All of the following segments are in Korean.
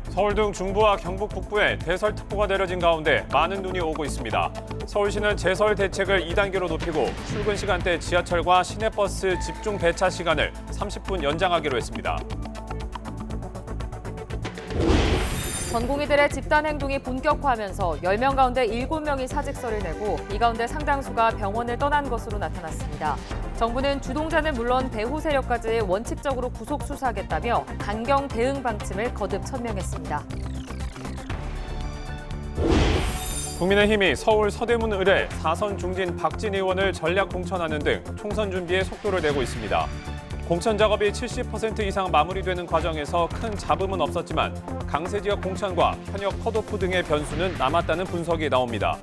서울 등 중부와 경북 북부에 대설특보가 내려진 가운데 많은 눈이 오고 있습니다. 서울시는 제설 대책을 2단계로 높이고 출근 시간대 지하철과 시내버스 집중 배차 시간을 30분 연장하기로 했습니다. 전공의들의 집단 행동이 본격화하면서 10명 가운데 7명이 사직서를 내고 이 가운데 상당수가 병원을 떠난 것으로 나타났습니다. 정부는 주동자는 물론 배후 세력까지 원칙적으로 구속 수사하겠다며 강경 대응 방침을 거듭 천명했습니다. 국민의힘이 서울 서대문 의뢰 4선 중진 박진 의원을 전략 공천하는 등 총선 준비에 속도를 내고 있습니다. 공천 작업이 70% 이상 마무리되는 과정에서 큰 잡음은 없었지만 강세 지역 공천과 현역 컷오프 등의 변수는 남았다는 분석이 나옵니다.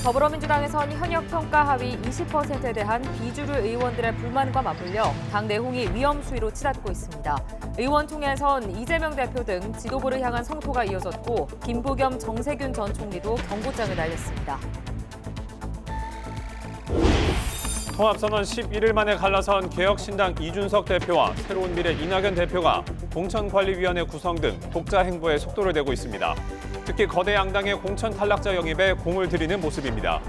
더불어민주당에선 현역 평가 하위 20%에 대한 비주류 의원들의 불만과 맞물려 당 내홍이 위험 수위로 치닫고 있습니다. 의원총회에선 이재명 대표 등 지도부를 향한 성토가 이어졌고 김부겸 정세균 전 총리도 경고장을 날렸습니다. 통합선언 11일 만에 갈라선 개혁신당 이준석 대표와 새로운미래 이낙연 대표가 공천관리위원회 구성 등 독자 행보에 속도를 내고 있습니다. 특히 거대 양당의 공천 탈락자 영입에 공을 들이는 모습입니다.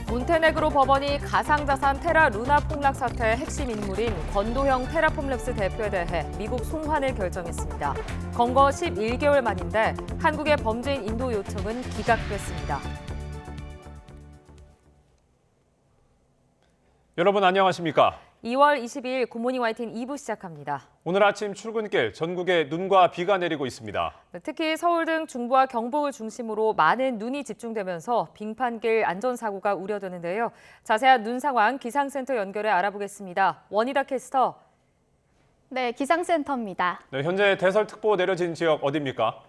몬테네그로 법원이 가상자산 테라 루나 폭락 사태의 핵심 인물인 권도형 테라폼랩스 대표에 대해 미국 송환을 결정했습니다. 검거 11개월 만인데 한국의 범죄인 인도 요청은 기각됐습니다. 여러분 안녕하십니까? 2월 22일 굿모닝 YTN 2부 시작합니다. 오늘 아침 출근길 전국에 눈과 비가 내리고 있습니다. 특히 서울 등 중부와 경북을 중심으로 많은 눈이 집중되면서 빙판길 안전사고가 우려되는데요. 자세한 눈 상황 기상센터 연결해 알아보겠습니다. 원희다 캐스터. 네, 기상센터입니다. 네, 현재 대설특보 내려진 지역 어디입니까?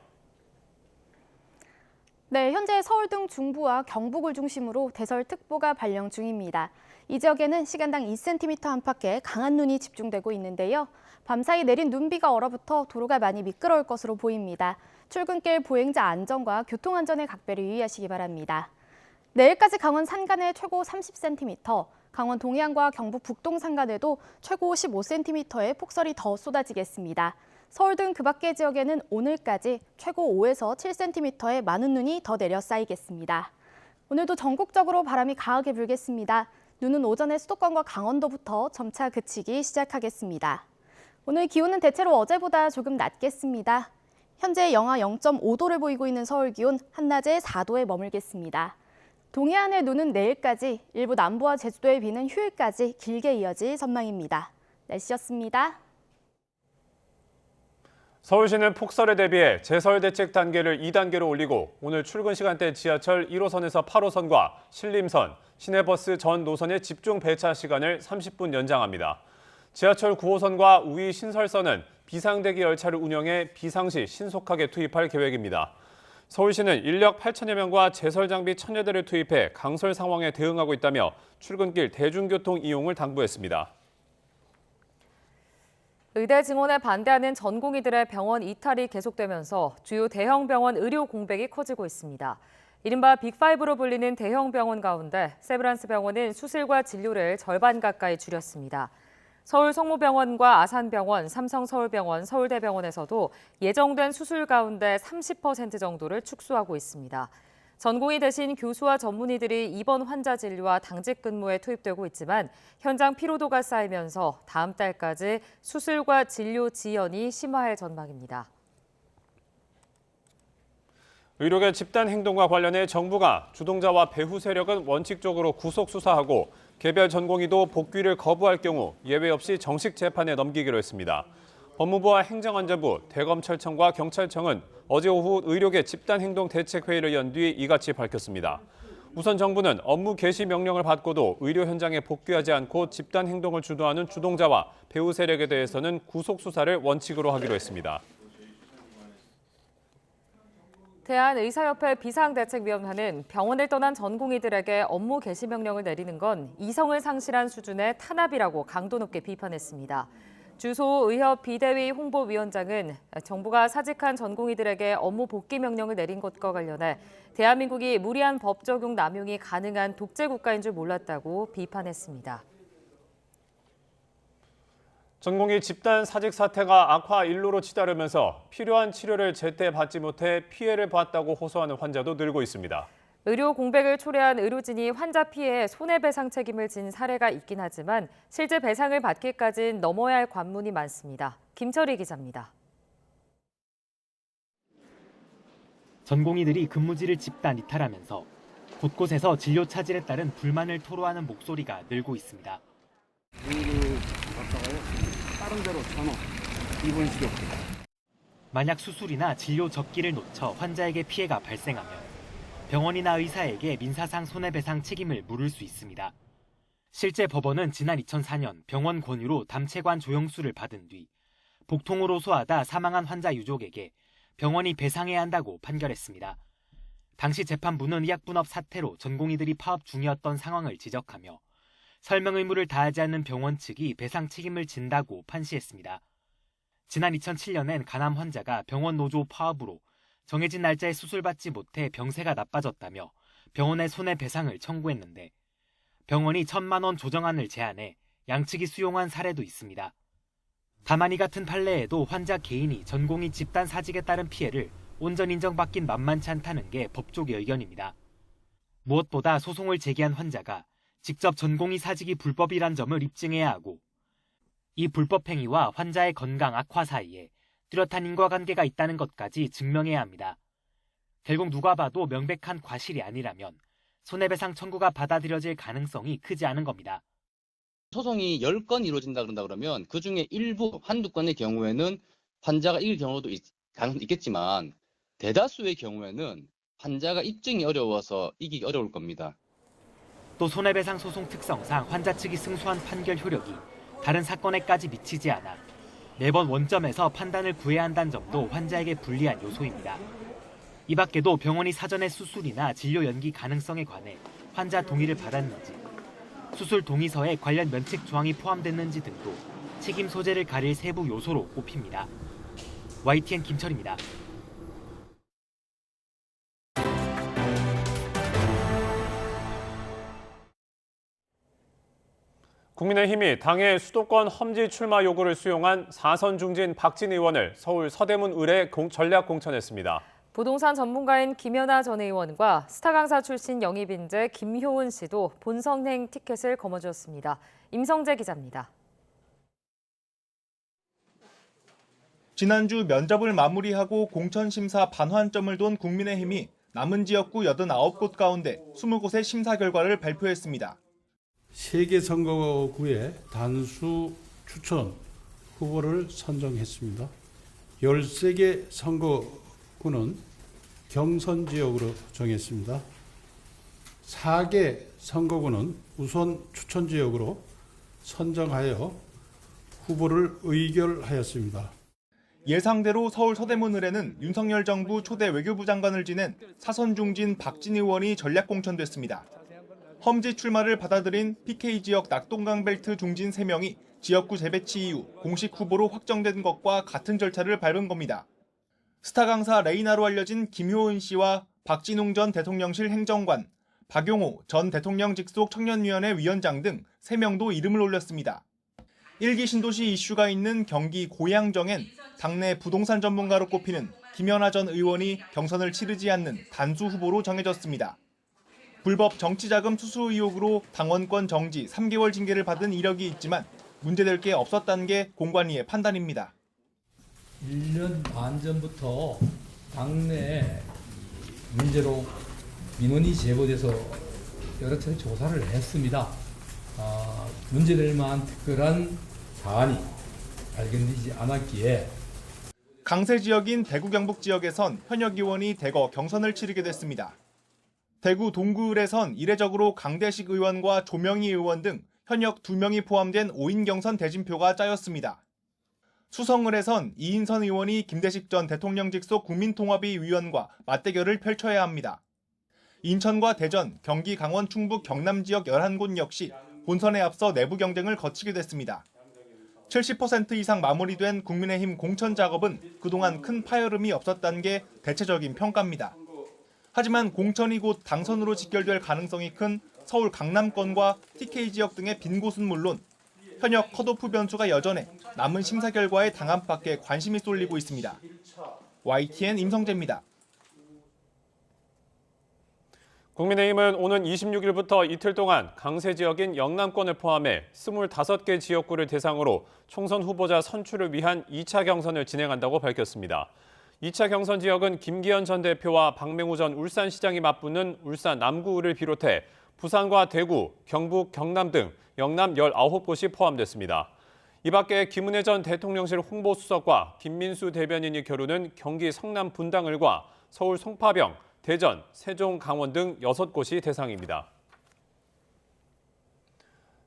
네, 현재 서울 등 중부와 경북을 중심으로 대설특보가 발령 중입니다. 이 지역에는 시간당 2cm 안팎의 강한 눈이 집중되고 있는데요. 밤사이 내린 눈비가 얼어붙어 도로가 많이 미끄러울 것으로 보입니다. 출근길 보행자 안전과 교통안전에 각별히 유의하시기 바랍니다. 내일까지 강원 산간에 최고 30cm, 강원 동해안과 경북 북동 산간에도 최고 15cm의 폭설이 더 쏟아지겠습니다. 서울 등 그 밖의 지역에는 오늘까지 최고 5에서 7cm의 많은 눈이 더 내려 쌓이겠습니다. 오늘도 전국적으로 바람이 강하게 불겠습니다. 눈은 오전에 수도권과 강원도부터 점차 그치기 시작하겠습니다. 오늘 기온은 대체로 어제보다 조금 낮겠습니다. 현재 영하 0.5도를 보이고 있는 서울 기온 한낮에 4도에 머물겠습니다. 동해안의 눈은 내일까지, 일부 남부와 제주도의 비는 휴일까지 길게 이어질 전망입니다. 날씨였습니다. 서울시는 폭설에 대비해 제설 대책 단계를 2단계로 올리고 오늘 출근 시간대 지하철 1호선에서 8호선과 신림선, 시내버스 전 노선의 집중 배차 시간을 30분 연장합니다. 지하철 9호선과 우이 신설선은 비상대기 열차를 운영해 비상시 신속하게 투입할 계획입니다. 서울시는 인력 8천여 명과 제설 장비 1,000여 대를 투입해 강설 상황에 대응하고 있다며 출근길 대중교통 이용을 당부했습니다. 의대 증원에 반대하는 전공의들의 병원 이탈이 계속되면서 주요 대형 병원 의료 공백이 커지고 있습니다. 이른바 빅5로 불리는 대형 병원 가운데 세브란스 병원은 수술과 진료를 절반 가까이 줄였습니다. 서울 성모병원과 아산병원, 삼성서울병원, 서울대병원에서도 예정된 수술 가운데 30% 정도를 축소하고 있습니다. 전공의 대신 교수와 전문의들이 입원 환자 진료와 당직 근무에 투입되고 있지만 현장 피로도가 쌓이면서 다음 달까지 수술과 진료 지연이 심화할 전망입니다. 의료계 집단 행동과 관련해 정부가 주동자와 배후 세력은 원칙적으로 구속 수사하고 개별 전공의도 복귀를 거부할 경우 예외 없이 정식 재판에 넘기기로 했습니다. 법무부와 행정안전부, 대검찰청과 경찰청은 어제 오후 의료계 집단행동 대책회의를 연 뒤 이같이 밝혔습니다. 우선 정부는 업무 개시 명령을 받고도 의료 현장에 복귀하지 않고 집단행동을 주도하는 주동자와 배후 세력에 대해서는 구속 수사를 원칙으로 하기로 했습니다. 대한의사협회 비상대책위원회는 병원을 떠난 전공의들에게 업무 개시 명령을 내리는 건 이성을 상실한 수준의 탄압이라고 강도 높게 비판했습니다. 주소의협 비대위 홍보위원장은 정부가 사직한 전공의들에게 업무 복귀 명령을 내린 것과 관련해 대한민국이 무리한 법 적용 남용이 가능한 독재 국가인 줄 몰랐다고 비판했습니다. 전공의 집단 사직 사태가 악화 일로로 치달으면서 필요한 치료를 제때 받지 못해 피해를 봤다고 호소하는 환자도 늘고 있습니다. 의료 공백을 초래한 의료진이 환자 피해에 손해배상 책임을 진 사례가 있긴 하지만 실제 배상을 받기까지는 넘어야 할 관문이 많습니다. 김철희 기자입니다. 전공의들이 근무지를 집단 이탈하면서 곳곳에서 진료 차질에 따른 불만을 토로하는 목소리가 늘고 있습니다. 여기를 갔다가요. 다른 데로 전화. 입원시켜. 만약 수술이나 진료 적기를 놓쳐 환자에게 피해가 발생하면 병원이나 의사에게 민사상 손해배상 책임을 물을 수 있습니다. 실제 법원은 지난 2004년 병원 권유로 담체관 조영수를 받은 뒤 복통으로 소하다 사망한 환자 유족에게 병원이 배상해야 한다고 판결했습니다. 당시 재판부는 의약분업 사태로 전공의들이 파업 중이었던 상황을 지적하며 설명 의무를 다하지 않는 병원 측이 배상 책임을 진다고 판시했습니다. 지난 2007년엔 간암 환자가 병원 노조 파업으로 정해진 날짜에 수술받지 못해 병세가 나빠졌다며 병원에 손해배상을 청구했는데 병원이 1,000만 원 조정안을 제안해 양측이 수용한 사례도 있습니다. 다만 이 같은 판례에도 환자 개인이 전공의 집단 사직에 따른 피해를 온전 인정받긴 만만치 않다는 게 법조계 의견입니다. 무엇보다 소송을 제기한 환자가 직접 전공의 사직이 불법이란 점을 입증해야 하고 이 불법 행위와 환자의 건강 악화 사이에 뚜렷한 인과관계가 있다는 것까지 증명해야 합니다. 결국 누가 봐도 명백한 과실이 아니라면 손해배상 청구가 받아들여질 가능성이 크지 않은 겁니다. 소송이 10건 이루어진다 그러면 그중에 일부, 한두 건의 경우에는 환자가 이길 경우도 있겠지만 대다수의 경우에는 환자가 입증이 어려워서 이기기 어려울 겁니다. 또 손해배상 소송 특성상 환자 측이 승소한 판결 효력이 다른 사건에까지 미치지 않아 매번 원점에서 판단을 구해야 한다는 점도 환자에게 불리한 요소입니다. 이 밖에도 병원이 사전에 수술이나 진료 연기 가능성에 관해 환자 동의를 받았는지, 수술 동의서에 관련 면책 조항이 포함됐는지 등도 책임 소재를 가릴 세부 요소로 꼽힙니다. YTN 김철입니다. 국민의힘이 당의 수도권 험지 출마 요구를 수용한 4선 중진 박진 의원을 서울 서대문 의뢰 전략 공천했습니다. 부동산 전문가인 김연아 전 의원과 스타 강사 출신 영입 인재 김효은 씨도 본선행 티켓을 거머쥐었습니다. 임성재 기자입니다. 지난주 면접을 마무리하고 공천심사 반환점을 돈 국민의힘이 남은 지역구 89곳 가운데 20곳의 심사 결과를 발표했습니다. 3개 선거구에 단수 추천 후보를 선정했습니다. 13개 선거구는 경선 지역으로 정했습니다. 4개 선거구는 우선 추천 지역으로 선정하여 후보를 의결하였습니다. 예상대로 서울 서대문 의뢰는 윤석열 정부 초대 외교부 장관을 지낸 사선 중진 박진 의원이 전략 공천됐습니다. 험지 출마를 받아들인 PK 지역 낙동강 벨트 중진 3명이 지역구 재배치 이후 공식 후보로 확정된 것과 같은 절차를 밟은 겁니다. 스타 강사 레이나로 알려진 김효은 씨와 박진웅 전 대통령실 행정관, 박용호 전 대통령 직속 청년위원회 위원장 등 3명도 이름을 올렸습니다. 1기 신도시 이슈가 있는 경기 고양정엔 당내 부동산 전문가로 꼽히는 김연아 전 의원이 경선을 치르지 않는 단수 후보로 정해졌습니다. 불법 정치자금 수수 의혹으로 당원권 정지 3개월 징계를 받은 이력이 있지만 문제될 게 없었다는 게 공관위의 판단입니다. 1년 반 전부터 당내 문제로 민원이 제보돼서 여러 차례 조사를 했습니다. 문제될 만한 특별한 사안이 발견되지 않았기에 강세 지역인 대구 경북 지역에선 현역 의원이 대거 경선을 치르게 됐습니다. 대구 동구을에선 이례적으로 강대식 의원과 조명희 의원 등 현역 2명이 포함된 5인 경선 대진표가 짜였습니다. 수성을에선 이인선 의원이 김대식 전 대통령 직속 국민통합위 위원과 맞대결을 펼쳐야 합니다. 인천과 대전, 경기 강원 충북 경남 지역 11곳 역시 본선에 앞서 내부 경쟁을 거치게 됐습니다. 70% 이상 마무리된 국민의힘 공천 작업은 그동안 큰 파열음이 없었다는 게 대체적인 평가입니다. 하지만 공천이 곧 당선으로 직결될 가능성이 큰 서울 강남권과 TK 지역 등의 빈 곳은 물론 현역 컷오프 변수가 여전해 남은 심사 결과에 당함밖에 관심이 쏠리고 있습니다. YTN 임성재입니다. 국민의힘은 오는 26일부터 이틀 동안 강세 지역인 영남권을 포함해 25개 지역구를 대상으로 총선 후보자 선출을 위한 2차 경선을 진행한다고 밝혔습니다. 2차 경선 지역은 김기현 전 대표와 박맹우 전 울산시장이 맞붙는 울산 남구를 비롯해 부산과 대구, 경북, 경남 등 영남 19곳이 포함됐습니다. 이 밖에 김은혜 전 대통령실 홍보수석과 김민수 대변인이 겨루는 경기 성남 분당을과 서울 송파병, 대전, 세종, 강원 등 6곳이 대상입니다.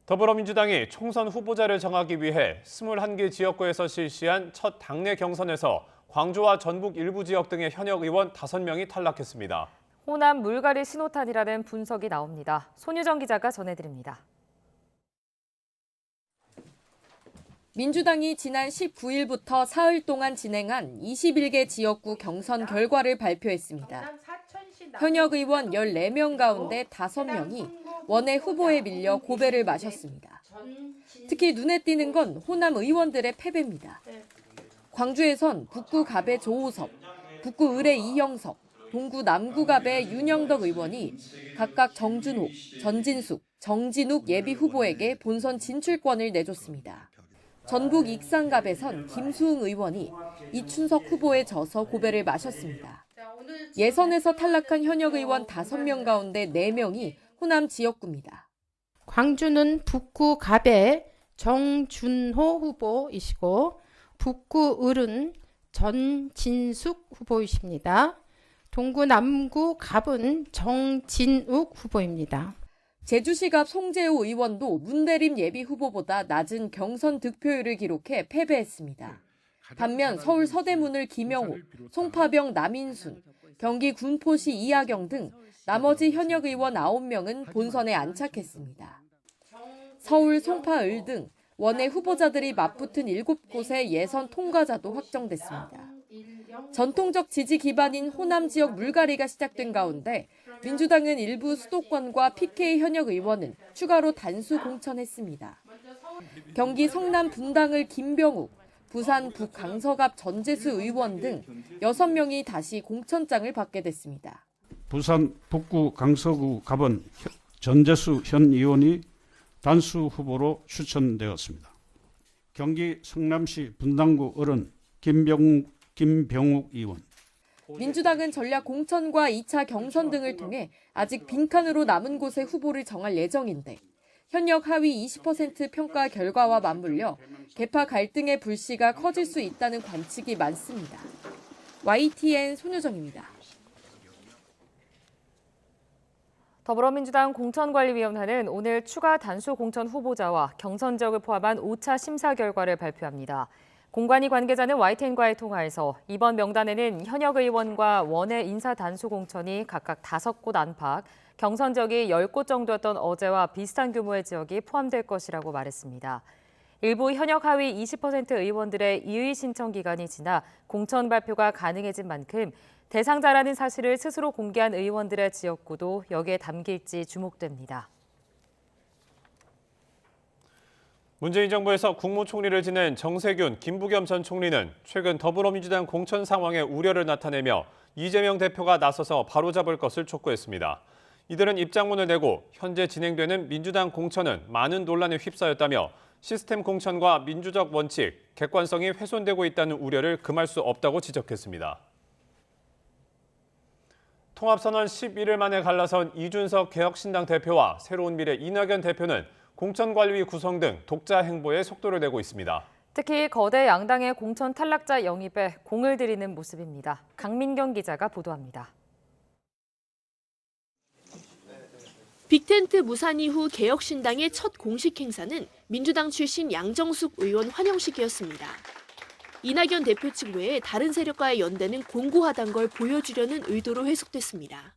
더불어민주당이 총선 후보자를 정하기 위해 21개 지역구에서 실시한 첫 당내 경선에서 광주와 전북 일부 지역 등의 현역 의원 5명이 탈락했습니다. 호남 물갈이 신호탄이라는 분석이 나옵니다. 손유정 기자가 전해드립니다. 민주당이 지난 19일부터 사흘 동안 진행한 21개 지역구 경선 결과를 발표했습니다. 현역 의원 14명 가운데 5명이 원외 후보에 밀려 고배를 마셨습니다. 특히 눈에 띄는 건 호남 의원들의 패배입니다. 광주에선 북구 갑의 조우섭, 북구 을의 이형석, 동구 남구갑의 윤영덕 의원이 각각 정준호, 전진숙, 정진욱 예비 후보에게 본선 진출권을 내줬습니다. 전북 익산갑에선 김수흥 의원이 이춘석 후보에 져서 고배를 마셨습니다. 예선에서 탈락한 현역 의원 5명 가운데 4명이 호남 지역구입니다. 광주는 북구 갑의 정준호 후보이시고 북구 을은 전진숙 후보이십니다. 동구 남구 갑은 정진욱 후보입니다. 제주시 갑 송재호 의원도 문대림 예비 후보보다 낮은 경선 득표율을 기록해 패배했습니다. 반면 서울 서대문을 김영욱, 송파병 남인순, 경기 군포시 이하경 등 나머지 현역 의원 9명은 본선에 안착했습니다. 서울, 송파, 을 등 원외 후보자들이 맞붙은 7곳의 예선 통과자도 확정됐습니다. 전통적 지지 기반인 호남 지역 물갈이가 시작된 가운데 민주당은 일부 수도권과 PK 현역 의원은 추가로 단수 공천했습니다. 경기 성남 분당을 김병욱, 부산 북강서갑 전재수 의원 등 6명이 다시 공천장을 받게 됐습니다. 부산 북구 강서구 갑은 전재수 현 의원이 단수 후보로 추천되었습니다. 경기 성남시 분당구 을은 김병욱 의원. 민주당은 전략 공천과 2차 경선 등을 통해 아직 빈칸으로 남은 곳의 후보를 정할 예정인데 현역 하위 20% 평가 결과와 맞물려 계파 갈등의 불씨가 커질 수 있다는 관측이 많습니다. YTN 손유정입니다. 더불어민주당 공천관리위원회는 오늘 추가 단수 공천 후보자와 경선 지역을 포함한 5차 심사 결과를 발표합니다. 공관위 관계자는 YTN과의 통화에서 이번 명단에는 현역 의원과 원외 인사 단수 공천이 각각 5곳 안팎, 경선 지역이 10곳 정도였던 어제와 비슷한 규모의 지역이 포함될 것이라고 말했습니다. 일부 현역 하위 20% 의원들의 이의 신청 기간이 지나 공천 발표가 가능해진 만큼 대상자라는 사실을 스스로 공개한 의원들의 지역구도 여기에 담길지 주목됩니다. 문재인 정부에서 국무총리를 지낸 정세균, 김부겸 전 총리는 최근 더불어민주당 공천 상황에 우려를 나타내며 이재명 대표가 나서서 바로잡을 것을 촉구했습니다. 이들은 입장문을 내고 현재 진행되는 민주당 공천은 많은 논란에 휩싸였다며 시스템 공천과 민주적 원칙, 객관성이 훼손되고 있다는 우려를 금할 수 없다고 지적했습니다. 통합선언 11일 만에 갈라선 이준석 개혁신당 대표와 새로운미래 이낙연 대표는 공천관리 구성 등 독자 행보에 속도를 내고 있습니다. 특히 거대 양당의 공천 탈락자 영입에 공을 들이는 모습입니다. 강민경 기자가 보도합니다. 빅텐트 무산 이후 개혁신당의 첫 공식 행사는 민주당 출신 양정숙 의원 환영식이었습니다. 이낙연 대표 측 외에 다른 세력과의 연대는 공고하다는 걸 보여주려는 의도로 해석됐습니다.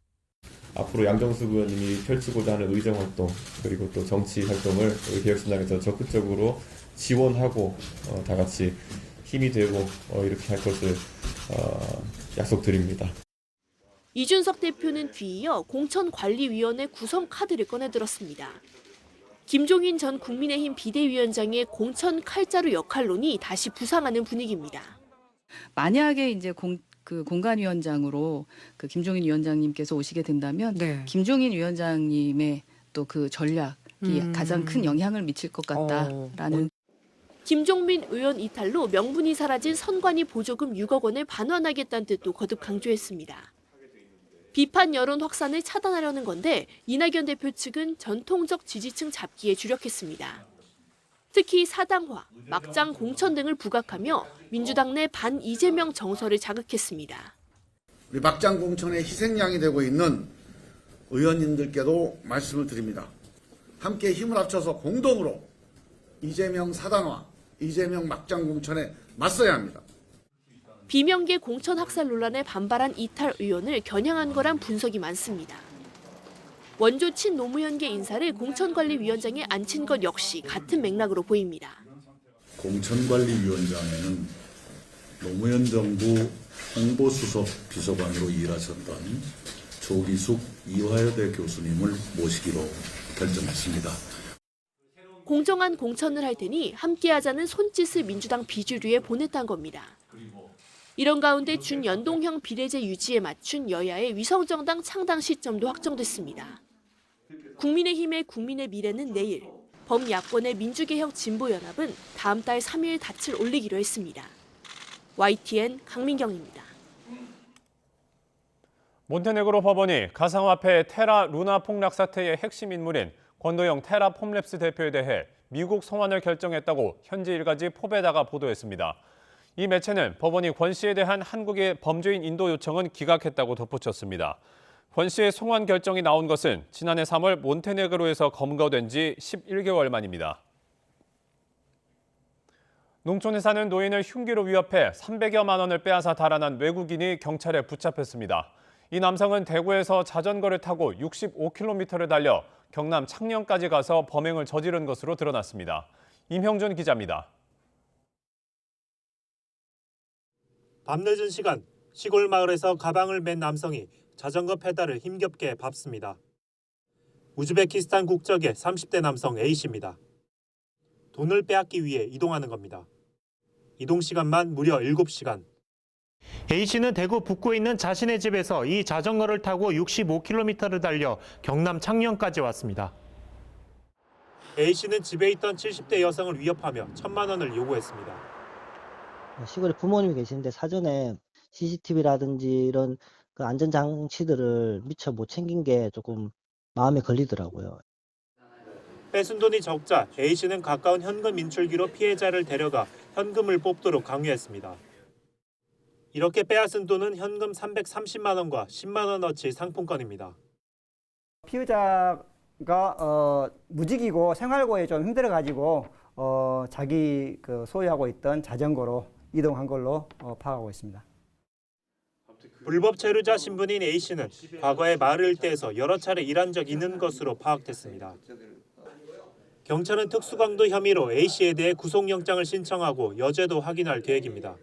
앞으로 양정숙 의원님이 펼치고자 하는 의정활동 그리고 또 정치 활동을 우리 개혁신당에서 적극적으로 지원하고 다 같이 힘이 되고 이렇게 할 것을 약속드립니다. 이준석 대표는 뒤이어 공천관리위원회 구성 카드를 꺼내들었습니다. 김종인 전 국민의힘 비대위원장의 공천 칼자루 역할론이 다시 부상하는 분위기입니다. 만약에 이제 공관위원장으로 김종인 위원장님께서 오시게 된다면 김종인 위원장님의 또 그 전략이 가장 큰 영향을 미칠 것 같다라는. 김종민 의원 이탈로 명분이 사라진 선관위 보조금 6억 원을 반환하겠다는 뜻도 거듭 강조했습니다. 비판 여론 확산을 차단하려는 건데 이낙연 대표 측은 전통적 지지층 잡기에 주력했습니다. 특히 사당화, 막장 공천 등을 부각하며 민주당 내 반 이재명 정서를 자극했습니다. 우리 막장 공천의 희생양이 되고 있는 의원님들께도 말씀을 드립니다. 함께 힘을 합쳐서 공동으로 이재명 사당화, 이재명 막장 공천에 맞서야 합니다. 비명계 공천 학살 논란에 반발한 이탈 의원을 겨냥한 거란 분석이 많습니다. 원조 친노무현계 인사를 공천관리위원장에 앉힌 것 역시 같은 맥락으로 보입니다. 공천관리위원장에는 노무현 정부 홍보수석 비서관으로 일하셨던 조기숙 이화여대 교수님을 모시기로 결정했습니다. 공정한 공천을 할 테니 함께하자는 손짓을 민주당 비주류에 보냈다는 겁니다. 이런 가운데 준연동형 비례제 유지에 맞춘 여야의 위성정당 창당 시점도 확정됐습니다. 국민의힘의 국민의 미래는 내일, 범야권의 민주개혁 진보연합은 다음 달 3일 닻을 올리기로 했습니다. YTN 강민경입니다. 몬테네그로 법원이 가상화폐 테라 루나 폭락 사태의 핵심 인물인 권도영 테라 폼랩스 대표에 대해 미국 송환을 결정했다고 현지 일가지 포베다가 보도했습니다. 이 매체는 법원이 권 씨에 대한 한국의 범죄인 인도 요청은 기각했다고 덧붙였습니다. 권 씨의 송환 결정이 나온 것은 지난해 3월 몬테네그로에서 검거된 지 11개월 만입니다. 농촌에 사는 노인을 흉기로 위협해 300여만 원을 빼앗아 달아난 외국인이 경찰에 붙잡혔습니다. 이 남성은 대구에서 자전거를 타고 65km를 달려 경남 창녕까지 가서 범행을 저지른 것으로 드러났습니다. 임형준 기자입니다. 밤늦은 시간, 시골 마을에서 가방을 맨 남성이 자전거 페달을 힘겹게 밟습니다. 우즈베키스탄 국적의 30대 남성 A씨입니다. 돈을 빼앗기 위해 이동하는 겁니다. 이동 시간만 무려 7시간. A씨는 대구 북구에 있는 자신의 집에서 이 자전거를 타고 65km를 달려 경남 창녕까지 왔습니다. A씨는 집에 있던 70대 여성을 위협하며 1,000만 원을 요구했습니다. 시골에 부모님이 계시는데 사전에 CCTV라든지 이런 그 안전장치들을 미처 못 챙긴 게 조금 마음에 걸리더라고요. 뺏은 돈이 적자 A씨는 가까운 현금 인출기로 피해자를 데려가 현금을 뽑도록 강요했습니다. 이렇게 빼앗은 돈은 현금 330만 원과 10만 원어치 상품권입니다. 피의자가 무직이고 생활고에 좀 힘들어가지고 자기 소유하고 있던 자전거로 이동한 걸로 파악하고 있습니다. 불법 체류자 신분인 A씨는 과거에 마을 일대에서 여러 차례 일한 적 있는 것으로 파악됐습니다. 경찰은 특수강도 혐의로 A씨에 대해 구속영장을 신청하고 여죄도 확인할 계획입니다.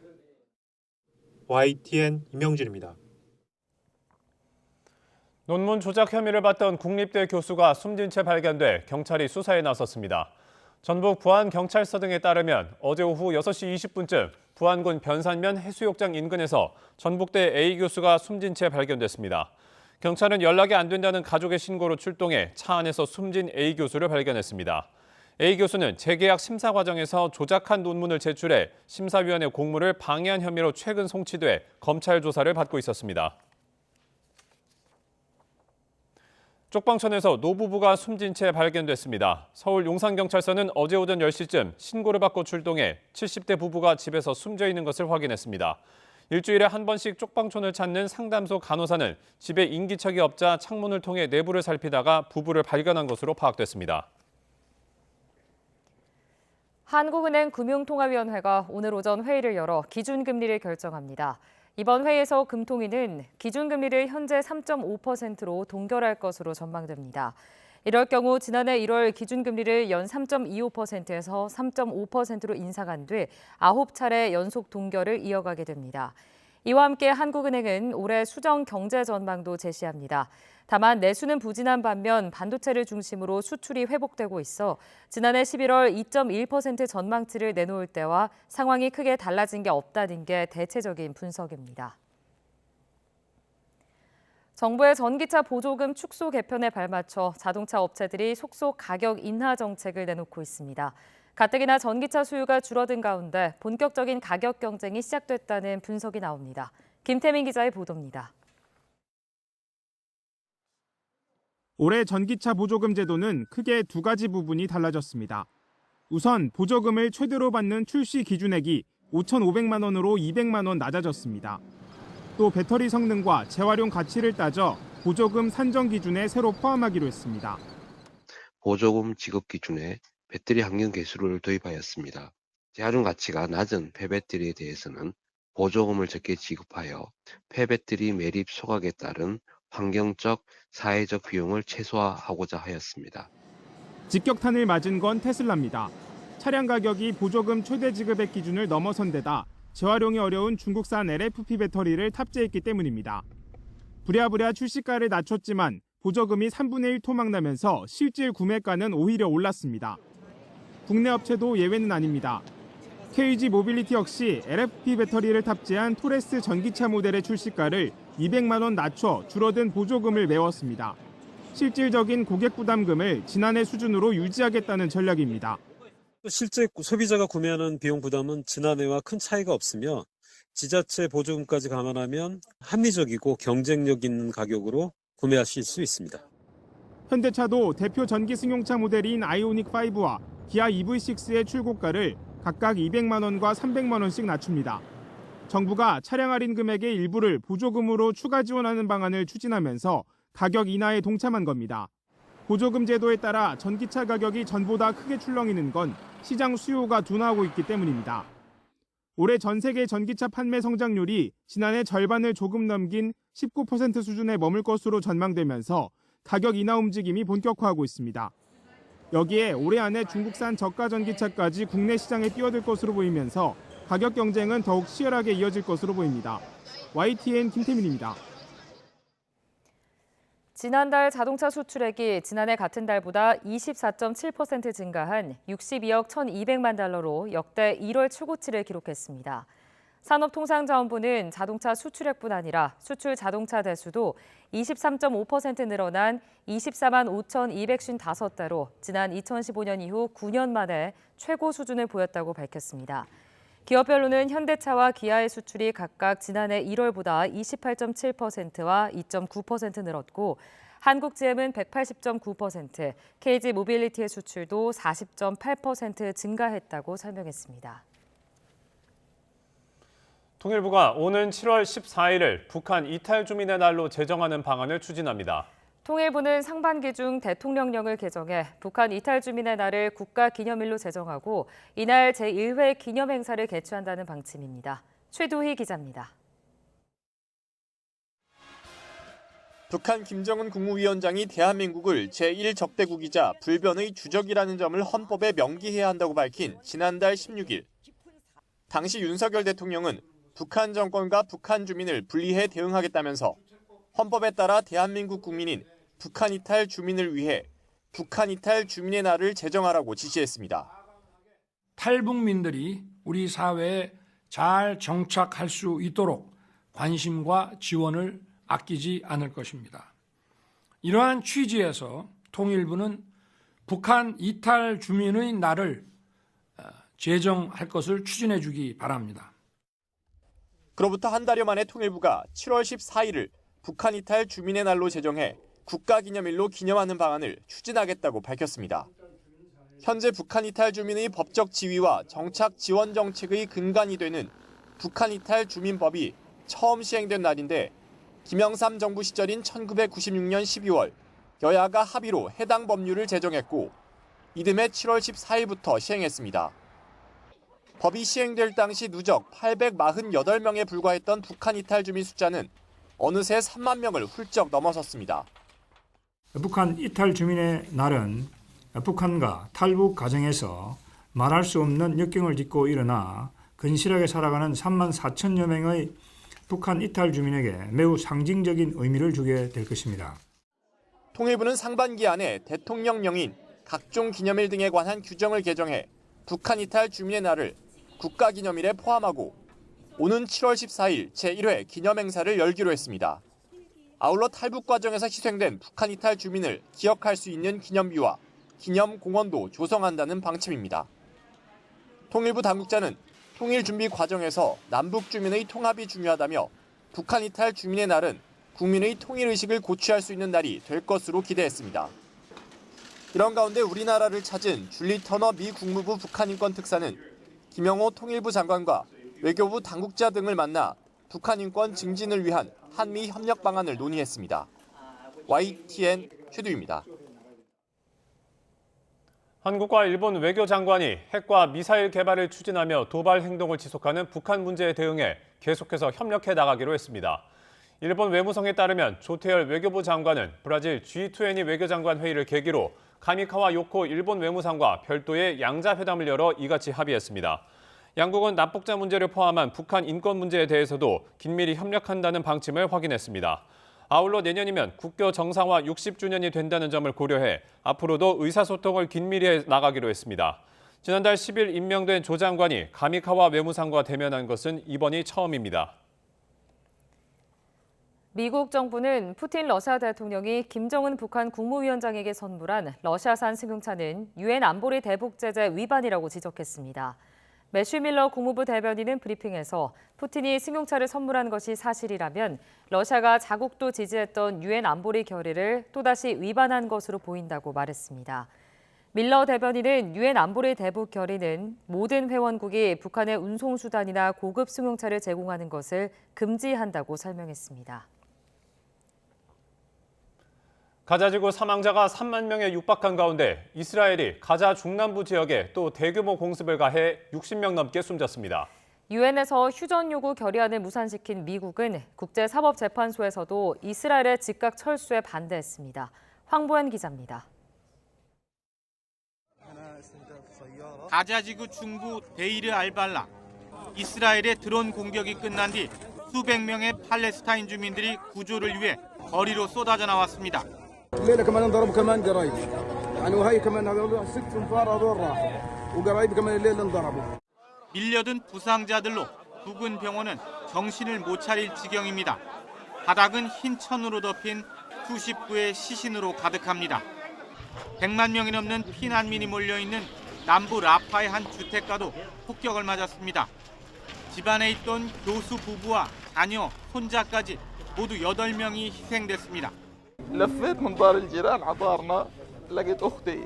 YTN 임영준입니다. 논문 조작 혐의를 받던 국립대 교수가 숨진 채 발견돼 경찰이 수사에 나섰습니다. 전북 부안경찰서 등에 따르면 어제 오후 6시 20분쯤 부안군 변산면 해수욕장 인근에서 전북대 A 교수가 숨진 채 발견됐습니다. 경찰은 연락이 안 된다는 가족의 신고로 출동해 차 안에서 숨진 A 교수를 발견했습니다. A 교수는 재계약 심사 과정에서 조작한 논문을 제출해 심사위원회 공무를 방해한 혐의로 최근 송치돼 검찰 조사를 받고 있었습니다. 쪽방촌에서 노부부가 숨진 채 발견됐습니다. 서울 용산경찰서는 어제 오전 10시쯤 신고를 받고 출동해 70대 부부가 집에서 숨져 있는 것을 확인했습니다. 일주일에 한 번씩 쪽방촌을 찾는 상담소 간호사는 집에 인기척이 없자 창문을 통해 내부를 살피다가 부부를 발견한 것으로 파악됐습니다. 한국은행 금융통화위원회가 오늘 오전 회의를 열어 기준금리를 결정합니다. 이번 회의에서 금통위는 기준금리를 현재 3.5%로 동결할 것으로 전망됩니다. 이럴 경우 지난해 1월 기준금리를 연 3.25%에서 3.5%로 인상한 뒤 9차례 연속 동결을 이어가게 됩니다. 이와 함께 한국은행은 올해 수정 경제 전망도 제시합니다. 다만 내수는 부진한 반면 반도체를 중심으로 수출이 회복되고 있어 지난해 11월 2.1% 전망치를 내놓을 때와 상황이 크게 달라진 게 없다는 게 대체적인 분석입니다. 정부의 전기차 보조금 축소 개편에 발맞춰 자동차 업체들이 속속 가격 인하 정책을 내놓고 있습니다. 가뜩이나 전기차 수요가 줄어든 가운데 본격적인 가격 경쟁이 시작됐다는 분석이 나옵니다. 김태민 기자의 보도입니다. 올해 전기차 보조금 제도는 크게 두 가지 부분이 달라졌습니다. 우선 보조금을 최대로 받는 출시 기준액이 5,500만 원으로 200만 원 낮아졌습니다. 또 배터리 성능과 재활용 가치를 따져 보조금 산정 기준에 새로 포함하기로 했습니다. 보조금 지급 기준에 배터리 환경 계수를 도입하였습니다. 재활용 가치가 낮은 폐배터리에 대해서는 보조금을 적게 지급하여 폐배터리 매립 소각에 따른 환경적, 사회적 비용을 최소화하고자 하였습니다. 직격탄을 맞은 건 테슬라입니다. 차량 가격이 보조금 최대 지급액 기준을 넘어선 데다 재활용이 어려운 중국산 LFP 배터리를 탑재했기 때문입니다. 부랴부랴 출시가를 낮췄지만 보조금이 3분의 1 토막나면서 실질 구매가는 오히려 올랐습니다. 국내 업체도 예외는 아닙니다. KG 모빌리티 역시 LFP 배터리를 탑재한 토레스 전기차 모델의 출시가를 200만 원 낮춰 줄어든 보조금을 메웠습니다. 실질적인 고객 부담금을 지난해 수준으로 유지하겠다는 전략입니다. 실제 소비자가 구매하는 비용 부담은 지난해와 큰 차이가 없으며 지자체 보조금까지 감안하면 합리적이고 경쟁력 있는 가격으로 구매하실 수 있습니다. 현대차도 대표 전기 승용차 모델인 아이오닉5와 기아 EV6의 출고가를 각각 200만 원과 300만 원씩 낮춥니다. 정부가 차량 할인 금액의 일부를 보조금으로 추가 지원하는 방안을 추진하면서 가격 인하에 동참한 겁니다. 보조금 제도에 따라 전기차 가격이 전보다 크게 출렁이는 건 시장 수요가 둔화하고 있기 때문입니다. 올해 전 세계 전기차 판매 성장률이 지난해 절반을 조금 넘긴 19% 수준에 머물 것으로 전망되면서 가격 인하 움직임이 본격화하고 있습니다. 여기에 올해 안에 중국산 저가 전기차까지 국내 시장에 뛰어들 것으로 보이면서 가격 경쟁은 더욱 치열하게 이어질 것으로 보입니다. YTN 김태민입니다. 지난달 자동차 수출액이 지난해 같은 달보다 24.7% 증가한 62억 1,200만 달러로 역대 1월 최고치를 기록했습니다. 산업통상자원부는 자동차 수출액뿐 아니라 수출 자동차 대수도 23.5% 늘어난 24만 5,255대로 지난 2015년 이후 9년 만에 최고 수준을 보였다고 밝혔습니다. 기업별로는 현대차와 기아의 수출이 각각 지난해 1월보다 28.7%와 2.9% 늘었고 한국GM은 180.9%, KG 모빌리티의 수출도 40.8% 증가했다고 설명했습니다. 통일부가 오는 7월 14일을 북한 이탈 주민의 날로 제정하는 방안을 추진합니다. 통일부는 상반기 중 대통령령을 개정해 북한 이탈 주민의 날을 국가기념일로 제정하고 이날 제1회 기념행사를 개최한다는 방침입니다. 최두희 기자입니다. 북한 김정은 국무위원장이 대한민국을 제1적대국이자 불변의 주적이라는 점을 헌법에 명기해야 한다고 밝힌 지난달 16일. 당시 윤석열 대통령은 북한 정권과 북한 주민을 분리해 대응하겠다면서 헌법에 따라 대한민국 국민인 북한 이탈 주민을 위해 북한 이탈 주민의 날을 제정하라고 지시했습니다. 탈북민들이 우리 사회에 잘 정착할 수 있도록 관심과 지원을 아끼지 않을 것입니다. 이러한 취지에서 통일부는 북한 이탈 주민의 날을 제정할 것을 추진해 주기 바랍니다. 그로부터 한 달여 만에 통일부가 7월 14일을 북한 이탈 주민의 날로 제정해 국가기념일로 기념하는 방안을 추진하겠다고 밝혔습니다. 현재 북한 이탈 주민의 법적 지위와 정착 지원 정책의 근간이 되는 북한 이탈 주민법이 처음 시행된 날인데 김영삼 정부 시절인 1996년 12월 여야가 합의로 해당 법률을 제정했고 이듬해 7월 14일부터 시행했습니다. 법이 시행될 당시 누적 848명에 불과했던 북한 이탈 주민 숫자는 어느새 3만 명을 훌쩍 넘어섰습니다. 북한 이탈 주민의 날은 북한과 탈북 과정에서 말할 수 없는 역경을 딛고 일어나 근실하게 살아가는 3만 4천여 명의 북한 이탈 주민에게 매우 상징적인 의미를 주게 될 것입니다. 통일부는 상반기 안에 대통령 명인, 각종 기념일 등에 관한 규정을 개정해 북한 이탈 주민의 날을 국가기념일에 포함하고 오는 7월 14일 제1회 기념행사를 열기로 했습니다. 아울러 탈북 과정에서 희생된 북한 이탈 주민을 기억할 수 있는 기념비와 기념공원도 조성한다는 방침입니다. 통일부 당국자는 통일 준비 과정에서 남북 주민의 통합이 중요하다며 북한 이탈 주민의 날은 국민의 통일의식을 고취할 수 있는 날이 될 것으로 기대했습니다. 이런 가운데 우리나라를 찾은 줄리 터너 미 국무부 북한인권 특사는 김영호 통일부 장관과 외교부 당국자 등을 만나 북한 인권 증진을 위한 한미 협력 방안을 논의했습니다. YTN 최두입니다. 한국과 일본 외교장관이 핵과 미사일 개발을 추진하며 도발 행동을 지속하는 북한 문제에 대응해 계속해서 협력해 나가기로 했습니다. 일본 외무성에 따르면 조태열 외교부 장관은 브라질 G20 외교장관 회의를 계기로 가미카와 요코 일본 외무상과 별도의 양자회담을 열어 이같이 합의했습니다. 양국은 납북자 문제를 포함한 북한 인권 문제에 대해서도 긴밀히 협력한다는 방침을 확인했습니다. 아울러 내년이면 국교 정상화 60주년이 된다는 점을 고려해 앞으로도 의사소통을 긴밀히 해 나가기로 했습니다. 지난달 10일 임명된 조 장관이 가미카와 외무상과 대면한 것은 이번이 처음입니다. 미국 정부는 푸틴 러시아 대통령이 김정은 북한 국무위원장에게 선물한 러시아산 승용차는 유엔 안보리 대북 제재 위반이라고 지적했습니다. 매슈 밀러 국무부 대변인은 브리핑에서 푸틴이 승용차를 선물한 것이 사실이라면 러시아가 자국도 지지했던 유엔 안보리 결의를 또다시 위반한 것으로 보인다고 말했습니다. 밀러 대변인은 유엔 안보리 대북 결의는 모든 회원국이 북한의 운송수단이나 고급 승용차를 제공하는 것을 금지한다고 설명했습니다. 가자지구 사망자가 3만 명에 육박한 가운데 이스라엘이 가자 중남부 지역에 또 대규모 공습을 가해 60명 넘게 숨졌습니다. 유엔에서 휴전 요구 결의안을 무산시킨 미국은 국제사법재판소에서도 이스라엘의 즉각 철수에 반대했습니다. 황보현 기자입니다. 가자지구 중부 데이르 알발라. 이스라엘의 드론 공격이 끝난 뒤 수백 명의 팔레스타인 주민들이 구조를 위해 거리로 쏟아져 나왔습니다. الليله كمان انضرب كمان قرايب يعني وهي كمان هذول ست انفار هذول راحوا وقرايب كمان الليله انضربوا. 밀려든 부상자들로 부근 병원은 정신을 못 차릴 지경입니다. 바닥은 흰 천으로 덮인 수십 구의 시신으로 가득합니다. 100만 명이 넘는 피난민이 몰려있는 남부 라파의 한 주택가도 폭격을 맞았습니다. 집안에 있던 교수 부부와 자녀, 손자까지 모두 8명이 희생됐습니다. لفيت من دار الجيران على دارنا لقيت اختي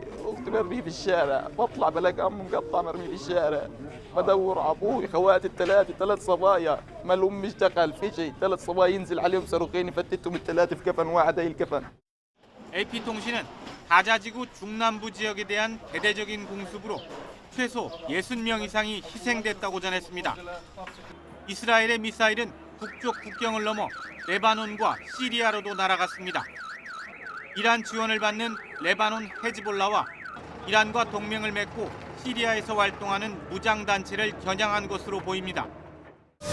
مرميه في الشارع بطلع بلاقي امي مقطعه مرميه في الشارع بدور على ابوي خواتي ثلاث صبايا ما الام اشتغل في شيء 3 صبايا ينزل عليهم صاروخين فتتهم الثلاثه في كفن واحد هي الكفن. AP통신은 가자지구 중남부 지역에 대한 대대적인 공습으로 최소 60명 이상이 희생됐다고 전했습니다. 이스라엘의 미사일은 북쪽 국경을 넘어 레바논과 시리아로도 날아갔습니다. 이란 지원을 받는 레바논 헤즈볼라와 이란과 동맹을 맺고 시리아에서 활동하는 무장단체를 겨냥한 것으로 보입니다.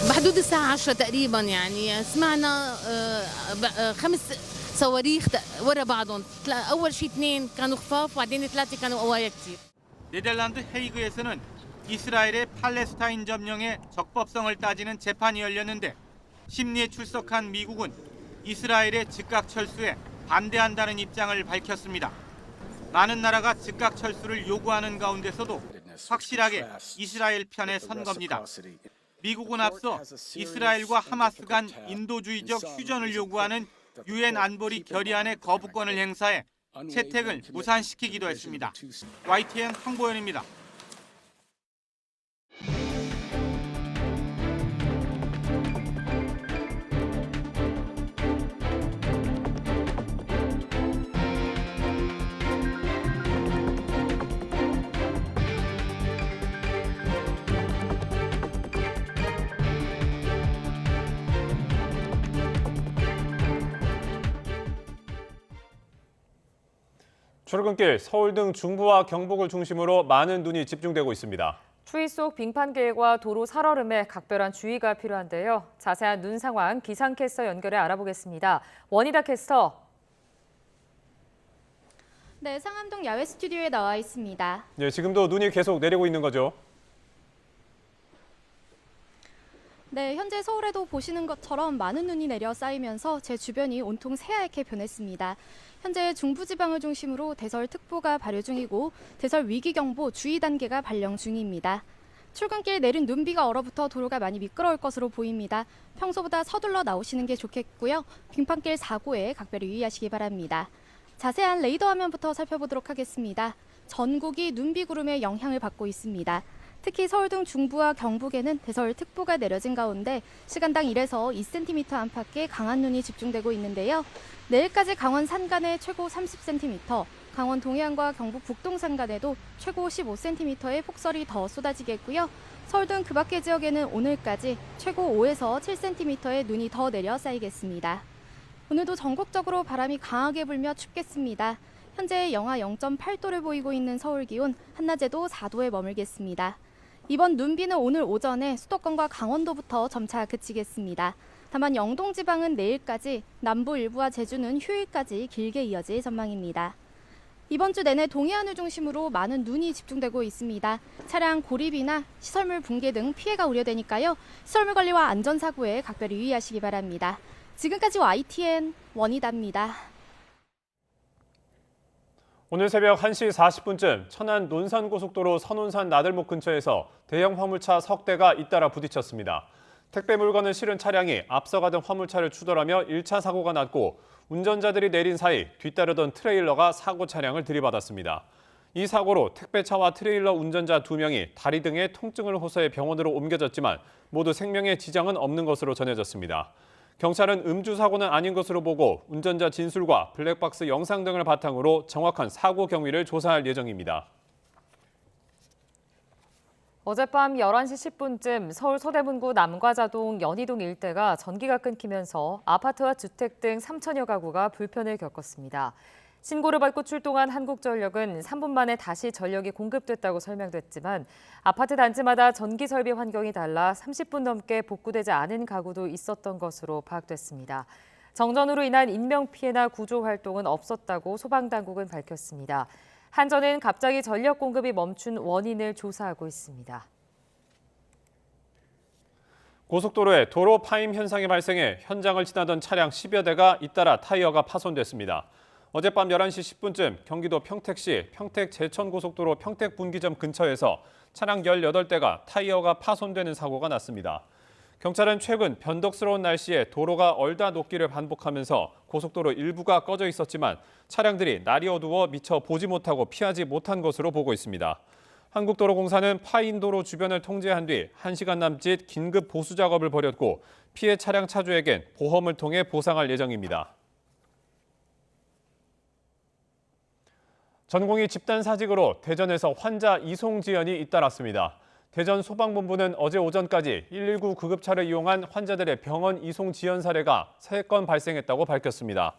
بحدود الساعة 10 تقريبا يعني سمعنا 5 صواريخ ورا بعضهم أول شيء 2 كانوا خفاف وبعدين 3 كانوا قوايا كثير. 네덜란드 헤이그에서는 이스라엘의 팔레스타인 점령의 적법성을 따지는 재판이 열렸는데 심리에 출석한 미국은 이스라엘의 즉각 철수에 반대한다는 입장을 밝혔습니다. 많은 나라가 즉각 철수를 요구하는 가운데서도 확실하게 이스라엘 편에 선 겁니다. 미국은 앞서 이스라엘과 하마스 간 인도주의적 휴전을 요구하는 유엔 안보리 결의안의 거부권을 행사해 채택을 무산시키기도 했습니다. YTN 황보현입니다. 출근길 서울 등 중부와 경북을 중심으로 많은 눈이 집중되고 있습니다. 추위 속 빙판길과 도로 살얼음에 각별한 주의가 필요한데요. 자세한 눈 상황 기상캐스터 연결해 알아보겠습니다. 원희다 캐스터. 네, 상암동 야외 스튜디오에 나와 있습니다. 네, 지금도 눈이 계속 내리고 있는 거죠? 네, 현재 서울에도 보시는 것처럼 많은 눈이 내려 쌓이면서 제 주변이 온통 새하얗게 변했습니다. 현재 중부지방을 중심으로 대설특보가 발효 중이고 대설 위기경보 주의 단계가 발령 중입니다. 출근길 내린 눈비가 얼어붙어 도로가 많이 미끄러울 것으로 보입니다. 평소보다 서둘러 나오시는 게 좋겠고요. 빙판길 사고에 각별히 유의하시기 바랍니다. 자세한 레이더 화면부터 살펴보도록 하겠습니다. 전국이 눈비 구름의 영향을 받고 있습니다. 특히 서울 등 중부와 경북에는 대설특보가 내려진 가운데 시간당 1에서 2cm 안팎의 강한 눈이 집중되고 있는데요. 내일까지 강원 산간에 최고 30cm, 강원 동해안과 경북 북동 산간에도 최고 15cm의 폭설이 더 쏟아지겠고요. 서울 등 그 밖의 지역에는 오늘까지 최고 5에서 7cm의 눈이 더 내려 쌓이겠습니다. 오늘도 전국적으로 바람이 강하게 불며 춥겠습니다. 현재 영하 0.8도를 보이고 있는 서울 기온, 한낮에도 4도에 머물겠습니다. 이번 눈비는 오늘 오전에 수도권과 강원도부터 점차 그치겠습니다. 다만 영동 지방은 내일까지, 남부 일부와 제주는 휴일까지 길게 이어질 전망입니다. 이번 주 내내 동해안을 중심으로 많은 눈이 집중되고 있습니다. 차량 고립이나 시설물 붕괴 등 피해가 우려되니까요. 시설물 관리와 안전사고에 각별히 유의하시기 바랍니다. 지금까지 YTN 원희다입니다. 오늘 새벽 1시 40분쯤 천안 논산고속도로 선운산 나들목 근처에서 대형 화물차 석 대가 잇따라 부딪혔습니다. 택배 물건을 실은 차량이 앞서가던 화물차를 추돌하며 1차 사고가 났고 운전자들이 내린 사이 뒤따르던 트레일러가 사고 차량을 들이받았습니다. 이 사고로 택배차와 트레일러 운전자 2명이 다리 등에 통증을 호소해 병원으로 옮겨졌지만 모두 생명에 지장은 없는 것으로 전해졌습니다. 경찰은 음주 사고는 아닌 것으로 보고 운전자 진술과 블랙박스 영상 등을 바탕으로 정확한 사고 경위를 조사할 예정입니다. 어젯밤 11시 10분쯤 서울 서대문구 남과자동 연희동 일대가 전기가 끊기면서 아파트와 주택 등 3천여 가구가 불편을 겪었습니다. 신고를 받고 출동한 한국전력은 3분 만에 다시 전력이 공급됐다고 설명됐지만 아파트 단지마다 전기 설비 환경이 달라 30분 넘게 복구되지 않은 가구도 있었던 것으로 파악됐습니다. 정전으로 인한 인명피해나 구조 활동은 없었다고 소방당국은 밝혔습니다. 한전은 갑자기 전력 공급이 멈춘 원인을 조사하고 있습니다. 고속도로에 도로 파임 현상이 발생해 현장을 지나던 차량 10여 대가 잇따라 타이어가 파손됐습니다. 어젯밤 11시 10분쯤 경기도 평택시 평택 제천고속도로 평택분기점 근처에서 차량 18대가 타이어가 파손되는 사고가 났습니다. 경찰은 최근 변덕스러운 날씨에 도로가 얼다 녹기를 반복하면서 고속도로 일부가 꺼져 있었지만 차량들이 날이 어두워 미처 보지 못하고 피하지 못한 것으로 보고 있습니다. 한국도로공사는 파인 도로 주변을 통제한 뒤 1시간 남짓 긴급 보수 작업을 벌였고 피해 차량 차주에겐 보험을 통해 보상할 예정입니다. 전공의 집단 사직으로 대전에서 환자 이송 지연이 잇따랐습니다. 대전 소방본부는 어제 오전까지 119 구급차를 이용한 환자들의 병원 이송 지연 사례가 3건 발생했다고 밝혔습니다.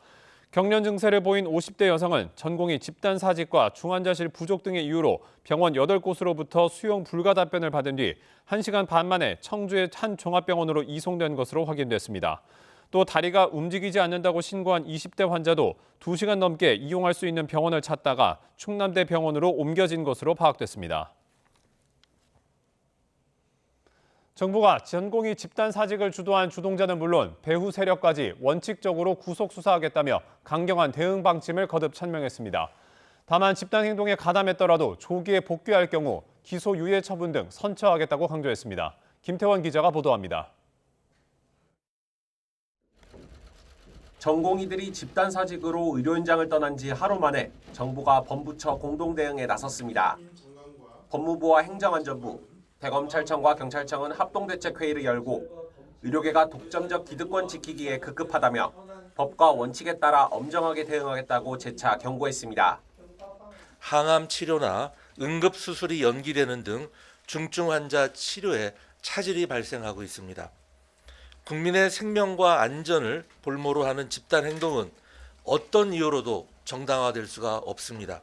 경련 증세를 보인 50대 여성은 전공의 집단 사직과 중환자실 부족 등의 이유로 병원 8곳으로부터 수용 불가 답변을 받은 뒤 1시간 반 만에 청주의 한 종합병원으로 이송된 것으로 확인됐습니다. 또 다리가 움직이지 않는다고 신고한 20대 환자도 2시간 넘게 이용할 수 있는 병원을 찾다가 충남대 병원으로 옮겨진 것으로 파악됐습니다. 정부가 전공의 집단 사직을 주도한 주동자는 물론 배후 세력까지 원칙적으로 구속 수사하겠다며 강경한 대응 방침을 거듭 천명했습니다. 다만 집단 행동에 가담했더라도 조기에 복귀할 경우 기소 유예 처분 등 선처하겠다고 강조했습니다. 김태원 기자가 보도합니다. 전공의들이 집단 사직으로 의료 현장을 떠난 지 하루 만에 정부가 범부처 공동 대응에 나섰습니다. 법무부와 행정안전부, 대검찰청과 경찰청은 합동대책회의를 열고 의료계가 독점적 기득권 지키기에 급급하다며 법과 원칙에 따라 엄정하게 대응하겠다고 재차 경고했습니다. 항암 치료나 응급 수술이 연기되는 등 중증 환자 치료에 차질이 발생하고 있습니다. 국민의 생명과 안전을 볼모로 하는 집단 행동은 어떤 이유로도 정당화될 수가 없습니다.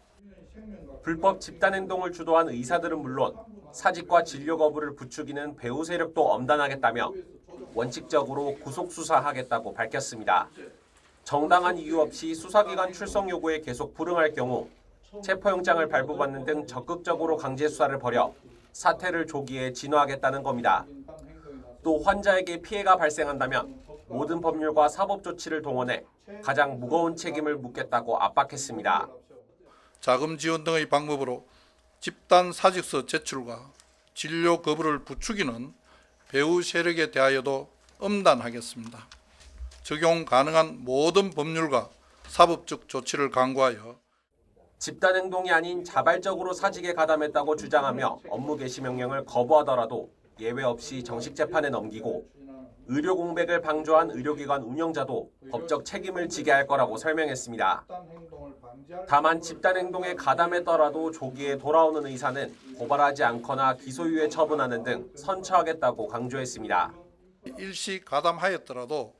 불법 집단 행동을 주도한 의사들은 물론 사직과 진료 거부를 부추기는 배후 세력도 엄단하겠다며 원칙적으로 구속 수사하겠다고 밝혔습니다. 정당한 이유 없이 수사기관 출석 요구에 계속 불응할 경우 체포영장을 발부받는 등 적극적으로 강제 수사를 벌여 사태를 조기에 진화하겠다는 겁니다. 또 환자에게 피해가 발생한다면 모든 법률과 사법 조치를 동원해 가장 무거운 책임을 묻겠다고 압박했습니다. 자금 지원 등의 방법으로 집단 사직서 제출과 진료 거부를 부추기는 배후 세력에 대하여도 엄단하겠습니다. 적용 가능한 모든 법률과 사법적 조치를 강구하여 집단 행동이 아닌 자발적으로 사직에 가담했다고 주장하며 업무 개시 명령을 거부하더라도 예외 없이 정식 재판에 넘기고 의료 공백을 방조한 의료기관 운영자도 법적 책임을 지게 할 거라고 설명했습니다. 다만 집단 행동에 가담했더라도 조기에 돌아오는 의사는 고발하지 않거나 기소유예 처분하는 등 선처하겠다고 강조했습니다. 일시 가담하였더라도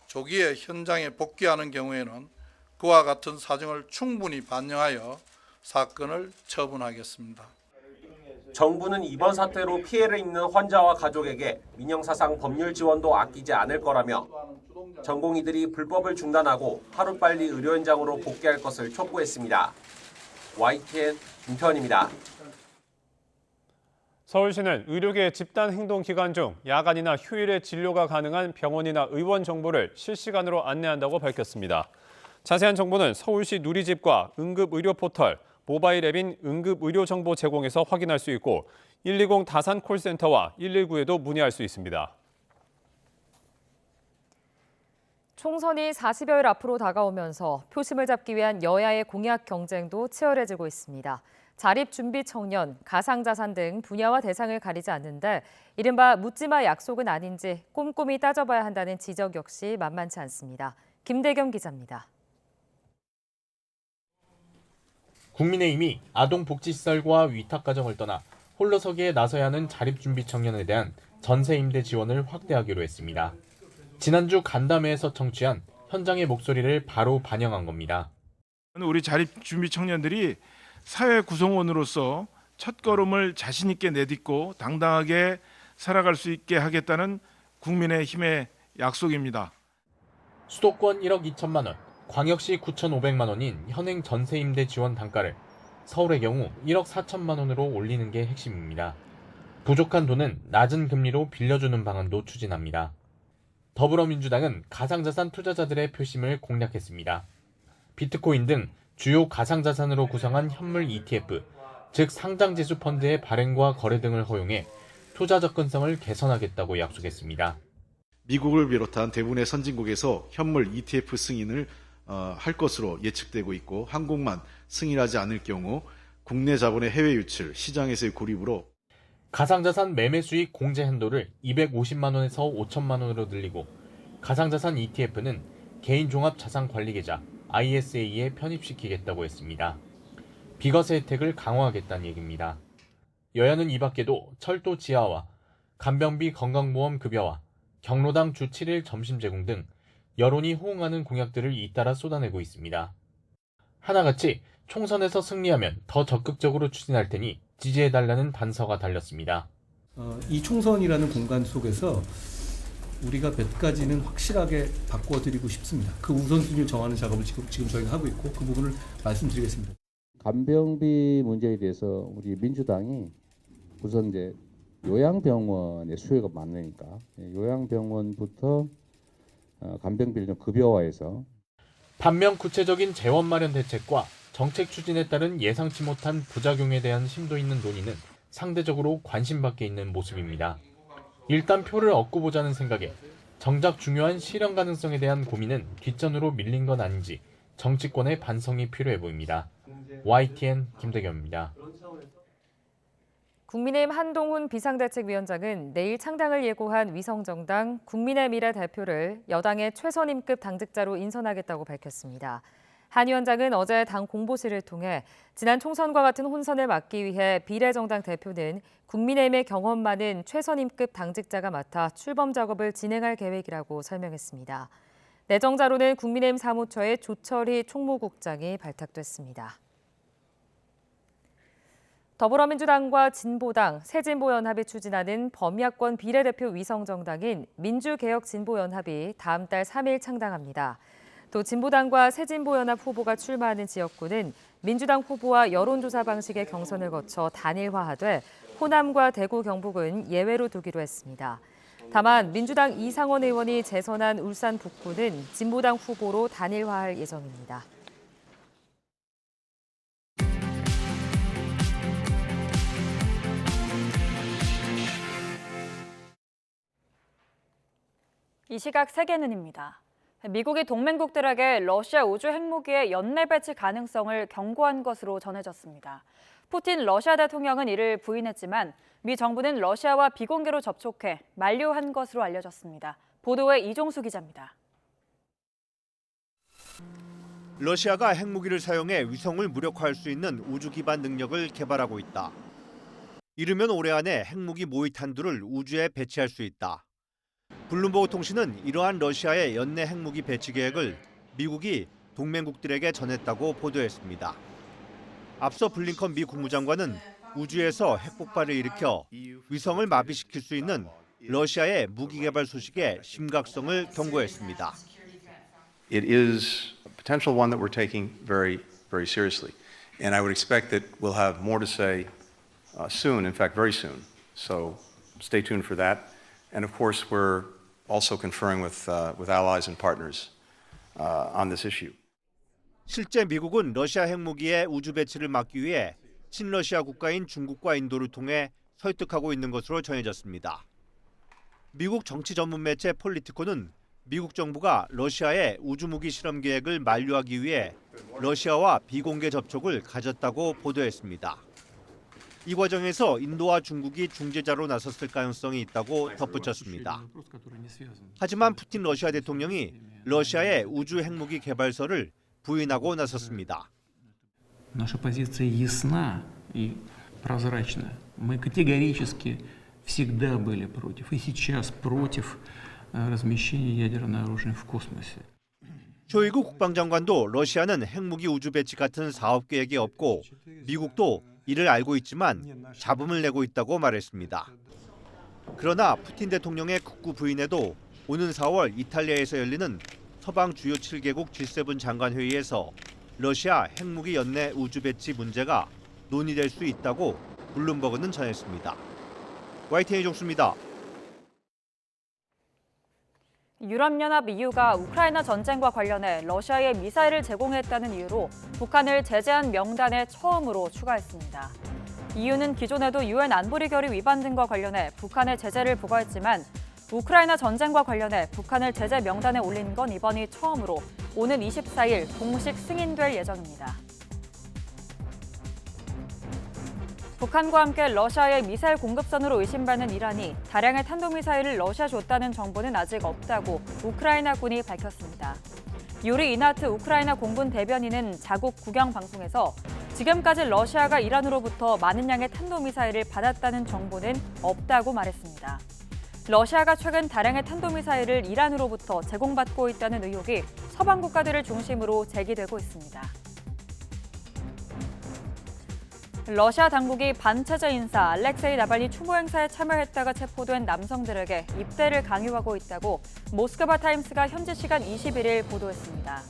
조기에 현장에 복귀하는 경우에는 그와 같은 사정을 충분히 반영하여 사건을 처분하겠습니다. 정부는 이번 사태로 피해를 입는 환자와 가족에게 민영사상 법률 지원도 아끼지 않을 거라며 전공의들이 불법을 중단하고 하루빨리 의료 현장으로 복귀할 것을 촉구했습니다. YTN 김태원입니다. 서울시는 의료계 집단 행동 기간 중 야간이나 휴일에 진료가 가능한 병원이나 의원 정보를 실시간으로 안내한다고 밝혔습니다. 자세한 정보는 서울시 누리집과 응급의료 포털, 모바일 앱인 응급의료정보 제공에서 확인할 수 있고 120 다산 콜센터와 119에도 문의할 수 있습니다. 총선이 40여일 앞으로 다가오면서 표심을 잡기 위한 여야의 공약 경쟁도 치열해지고 있습니다. 자립준비 청년, 가상자산 등 분야와 대상을 가리지 않는데 이른바 묻지마 약속은 아닌지 꼼꼼히 따져봐야 한다는 지적 역시 만만치 않습니다. 김대겸 기자입니다. 국민의힘이 아동복지시설과 위탁가정을 떠나 홀로서기에 나서야 하는 자립준비 청년에 대한 전세임대 지원을 확대하기로 했습니다. 지난주 간담회에서 청취한 현장의 목소리를 바로 반영한 겁니다. 우리 자립준비 청년들이 사회 구성원으로서 첫걸음을 자신 있게 내딛고 당당하게 살아갈 수 있게 하겠다는 국민의힘의 약속입니다. 수도권 1억 2천만 원, 광역시 9,500만 원인 현행 전세임대 지원 단가를 서울의 경우 1억 4천만 원으로 올리는 게 핵심입니다. 부족한 돈은 낮은 금리로 빌려주는 방안도 추진합니다. 더불어민주당은 가상자산 투자자들의 표심을 공략했습니다. 비트코인 등 주요 가상자산으로 구성한 현물 ETF, 즉 상장지수 펀드의 발행과 거래 등을 허용해 투자 접근성을 개선하겠다고 약속했습니다. 미국을 비롯한 대부분의 선진국에서 현물 ETF 승인을 할 것으로 예측되고 있고 한국만 승인하지 않을 경우 국내 자본의 해외 유출, 시장에서의 고립으로 가상자산 매매 수익 공제 한도를 250만 원에서 5천만 원으로 늘리고 가상자산 ETF는 개인 종합 자산 관리 계좌 ISA에 편입시키겠다고 했습니다. 비과세 혜택을 강화하겠다는 얘기입니다. 여야는 이 밖에도 철도 지하화, 간병비 건강보험 급여화, 경로당 주 7일 점심 제공 등 여론이 호응하는 공약들을 잇따라 쏟아내고 있습니다. 하나같이 총선에서 승리하면 더 적극적으로 추진할 테니 지지해달라는 단서가 달렸습니다. 이 총선이라는 공간 속에서 우리가 몇 가지는 확실하게 바꿔드리고 싶습니다. 그 우선순위를 정하는 작업을 지금 저희가 하고 있고 그 부분을 말씀드리겠습니다. 간병비 문제에 대해서 우리 민주당이 우선 이제 요양병원의 수요가 많으니까 요양병원부터 간병비를 좀 급여화해서 반면 구체적인 재원 마련 대책과 정책 추진에 따른 예상치 못한 부작용에 대한 심도 있는 논의는 상대적으로 관심 밖에 있는 모습입니다. 일단 표를 얻고 보자는 생각에 정작 중요한 실현 가능성에 대한 고민은 뒷전으로 밀린 건 아닌지 정치권의 반성이 필요해 보입니다. YTN 김대겸입니다. 국민의힘 한동훈 비상대책위원장은 내일 창당을 예고한 위성정당 국민의 미래 대표를 여당의 최선임급 당직자로 인선하겠다고 밝혔습니다. 한 위원장은 어제 당 공보실을 통해 지난 총선과 같은 혼선을 막기 위해 비례정당 대표는 국민의힘의 경험 많은 최선임급 당직자가 맡아 출범 작업을 진행할 계획이라고 설명했습니다. 내정자로는 국민의힘 사무처의 조철희 총무국장이 발탁됐습니다. 더불어민주당과 진보당, 새진보연합이 추진하는 범야권 비례대표 위성정당인 민주개혁진보연합이 다음 달 3일 창당합니다. 또 진보당과 새진보연합 후보가 출마하는 지역구는 민주당 후보와 여론조사 방식의 경선을 거쳐 단일화하되 호남과 대구, 경북은 예외로 두기로 했습니다. 다만 민주당 이상원 의원이 재선한 울산 북구는 진보당 후보로 단일화할 예정입니다. 이 시각 세계는입니다. 미국이 동맹국들에게 러시아 우주 핵무기의 연내 배치 가능성을 경고한 것으로 전해졌습니다. 푸틴 러시아 대통령은 이를 부인했지만 미 정부는 러시아와 비공개로 접촉해 만류한 것으로 알려졌습니다. 보도에 이종수 기자입니다. 러시아가 핵무기를 사용해 위성을 무력화할 수 있는 우주 기반 능력을 개발하고 있다. 이르면 올해 안에 핵무기 모의 탄두를 우주에 배치할 수 있다. 블룸버그 통신은 이러한 러시아의 연내 핵무기 배치 계획을 미국이 동맹국들에게 전했다고 보도했습니다. 앞서 블링컨 미 국무장관은 우주에서 핵폭발을 일으켜 위성을 마비시킬 수 있는 러시아의 무기 개발 소식의 심각성을 경고했습니다. It is a potential one that we're taking very, very seriously. And I would expect that we'll have more to say soon, in fact, very soon. So stay tuned for that. And of course, we're also conferring with allies and partners on this issue. 실제 미국은 러시아 핵무기의 우주 배치를 막기 위해 친러시아 국가인 중국과 인도를 통해 설득하고 있는 것으로 전해졌습니다. 미국 정치 전문 매체 폴리티코는 미국 정부가 러시아의 우주무기 실험 계획을 만류하기 위해 러시아와 비공개 접촉을 가졌다고 보도했습니다. 이 과정에서 인도와 중국이 중재자로 나섰을 가능성이 있다고 덧붙였습니다. 하지만 푸틴 러시아 대통령이 러시아의 우주 핵무기 개발설을 부인하고 나섰습니다. Наша позиция ясна и прозрачна. Мы категорически всегда были против и сейчас против размещения ядерного оружия в космосе. 쇼이구 국방장관도 러시아는 핵무기 우주 배치 같은 사업 계획이 없고 미국도 이를 알고 있지만 잡음을 내고 있다고 말했습니다. 그러나 푸틴 대통령의 극구 부인에도 오는 4월 이탈리아에서 열리는 서방 주요 7개국 G7 장관회의에서 러시아 핵무기 연내 우주 배치 문제가 논의될 수 있다고 블룸버그는 전했습니다. YTN 이종수입니다. 유럽연합 EU가 우크라이나 전쟁과 관련해 러시아에 미사일을 제공했다는 이유로 북한을 제재한 명단에 처음으로 추가했습니다. EU는 기존에도 UN 안보리 결의 위반 등과 관련해 북한에 제재를 부과했지만 우크라이나 전쟁과 관련해 북한을 제재 명단에 올린 건 이번이 처음으로 오는 24일 공식 승인될 예정입니다. 북한과 함께 러시아의 미사일 공급선으로 의심받는 이란이 다량의 탄도미사일을 러시아 줬다는 정보는 아직 없다고 우크라이나군이 밝혔습니다. 유리 이나트 우크라이나 공군 대변인은 자국 국영 방송에서 지금까지 러시아가 이란으로부터 많은 양의 탄도미사일을 받았다는 정보는 없다고 말했습니다. 러시아가 최근 다량의 탄도미사일을 이란으로부터 제공받고 있다는 의혹이 서방 국가들을 중심으로 제기되고 있습니다. 러시아 당국이 반체제 인사 알렉세이 나발니 추모 행사에 참여했다가 체포된 남성들에게 입대를 강요하고 있다고 모스크바 타임스가 현지 시간 21일 보도했습니다.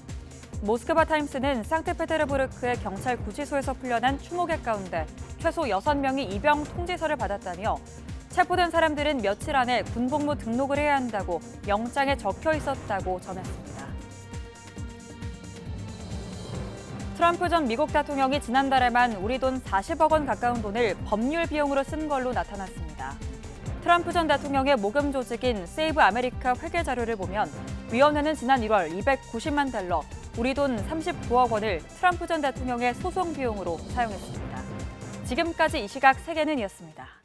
모스크바 타임스는 상트페테르부르크의 경찰 구치소에서 풀려난 추모객 가운데 최소 6명이 입영 통지서를 받았다며 체포된 사람들은 며칠 안에 군복무 등록을 해야 한다고 영장에 적혀 있었다고 전했습니다. 트럼프 전 미국 대통령이 지난달에만 우리 돈 40억 원 가까운 돈을 법률 비용으로 쓴 걸로 나타났습니다. 트럼프 전 대통령의 모금 조직인 세이브 아메리카 회계 자료를 보면 위원회는 지난 1월 290만 달러, 우리 돈 39억 원을 트럼프 전 대통령의 소송 비용으로 사용했습니다. 지금까지 이 시각 세계는이었습니다.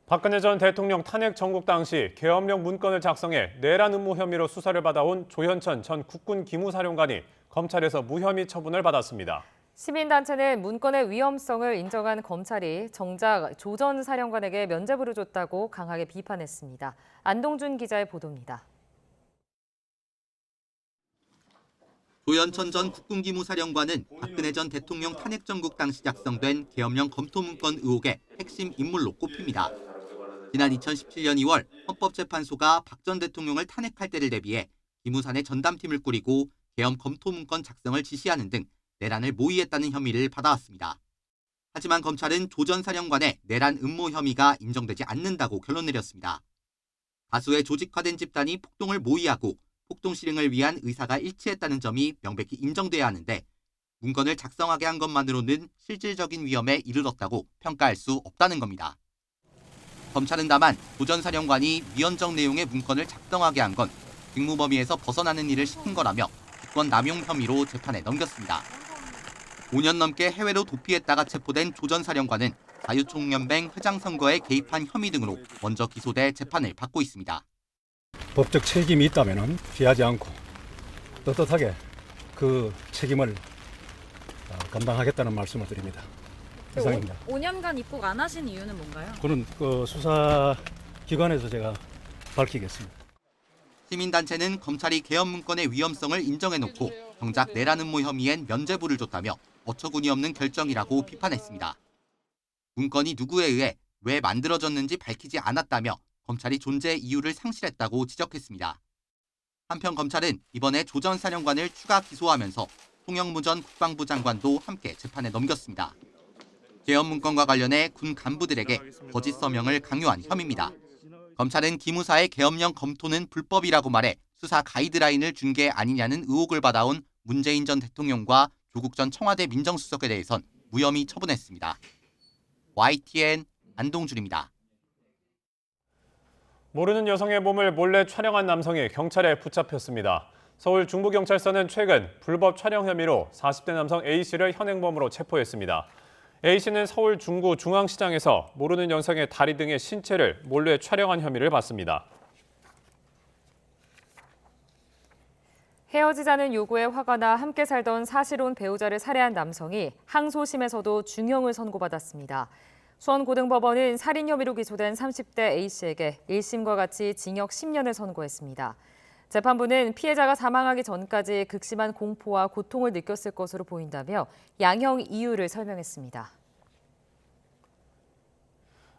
박근혜 전 대통령 탄핵 정국 당시 계엄령 문건을 작성해 내란 음모 혐의로 수사를 받아온 조현천 전 국군 기무사령관이 검찰에서 무혐의 처분을 받았습니다. 시민단체는 문건의 위험성을 인정한 검찰이 정작 조 전 사령관에게 면죄부를 줬다고 강하게 비판했습니다. 안동준 기자의 보도입니다. 조현천 전 국군기무사령관은 박근혜 전 대통령 탄핵 정국 당시 작성된 계엄령 검토 문건 의혹의 핵심 인물로 꼽힙니다. 지난 2017년 2월 헌법재판소가 박 전 대통령을 탄핵할 때를 대비해 기무사 내 전담팀을 꾸리고 계엄 검토 문건 작성을 지시하는 등 내란을 모의했다는 혐의를 받아왔습니다. 하지만 검찰은 조 전 사령관의 내란 음모 혐의가 인정되지 않는다고 결론 내렸습니다. 다수의 조직화된 집단이 폭동을 모의하고 폭동 실행을 위한 의사가 일치했다는 점이 명백히 인정돼야 하는데 문건을 작성하게 한 것만으로는 실질적인 위험에 이르렀다고 평가할 수 없다는 겁니다. 검찰은 다만 조 전 사령관이 위헌적 내용의 문건을 작성하게 한 건 직무 범위에서 벗어나는 일을 시킨 거라며 직권 남용 혐의로 재판에 넘겼습니다. 5년 넘게 해외로 도피했다가 체포된 조 전 사령관은 자유총연맹 회장 선거에 개입한 혐의 등으로 먼저 기소돼 재판을 받고 있습니다. 법적 책임이 있다면 피하지 않고 떳떳하게 그 책임을 감당하겠다는 말씀을 드립니다. 이상입니다. 5년간 입국 안 하신 이유는 뭔가요? 그는 수사기관에서 제가 밝히겠습니다. 시민단체는 검찰이 계엄 문건의 위험성을 인정해놓고 정작 내란 음모 혐의엔 면죄부를 줬다며 어처구니 없는 결정이라고 비판했습니다. 문건이 누구에 의해 왜 만들어졌는지 밝히지 않았다며 검찰이 존재 이유를 상실했다고 지적했습니다. 한편 검찰은 이번에 조 전 사령관을 추가 기소하면서 송영무 전 국방부 장관도 함께 재판에 넘겼습니다. 계엄 문건과 관련해 군 간부들에게 거짓 서명을 강요한 혐의입니다. 검찰은 기무사의 계엄령 검토는 불법이라고 말해 수사 가이드라인을 준 게 아니냐는 의혹을 받아온 문재인 전 대통령과 조국 전 청와대 민정수석에 대해선 무혐의 처분했습니다. YTN 안동준입니다. 모르는 여성의 몸을 몰래 촬영한 남성이 경찰에 붙잡혔습니다. 서울 중부경찰서는 최근 불법 촬영 혐의로 40대 남성 A씨를 현행범으로 체포했습니다. A씨는 서울 중구 중앙시장에서 모르는 여성의 다리 등의 신체를 몰래 촬영한 혐의를 받습니다. 헤어지자는 요구에 화가 나 함께 살던 사실혼 배우자를 살해한 남성이 항소심에서도 중형을 선고받았습니다. 수원고등법원은 살인 혐의로 기소된 30대 A씨에게 1심과 같이 징역 10년을 선고했습니다. 재판부는 피해자가 사망하기 전까지 극심한 공포와 고통을 느꼈을 것으로 보인다며 양형 이유를 설명했습니다.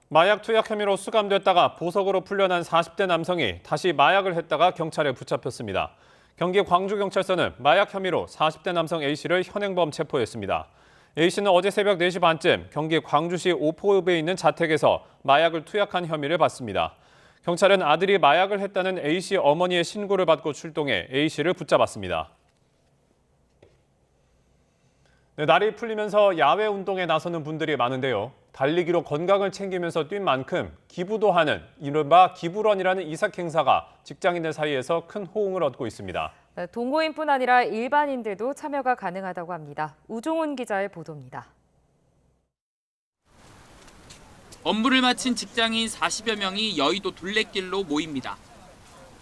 마약 투약 혐의로 수감됐다가 보석으로 풀려난 40대 남성이 다시 마약을 했다가 경찰에 붙잡혔습니다. 경기 광주경찰서는 마약 혐의로 40대 남성 A씨를 현행범 체포했습니다. A씨는 어제 새벽 4시 반쯤 경기 광주시 오포읍에 있는 자택에서 마약을 투약한 혐의를 받습니다. 경찰은 아들이 마약을 했다는 A씨 어머니의 신고를 받고 출동해 A씨를 붙잡았습니다. 네, 날이 풀리면서 야외 운동에 나서는 분들이 많은데요. 달리기로 건강을 챙기면서 뛴 만큼 기부도 하는 이른바 기부런이라는 이삭 행사가 직장인들 사이에서 큰 호응을 얻고 있습니다. 네, 동호인뿐 아니라 일반인들도 참여가 가능하다고 합니다. 우종훈 기자의 보도입니다. 업무를 마친 직장인 40여 명이 여의도 둘레길로 모입니다.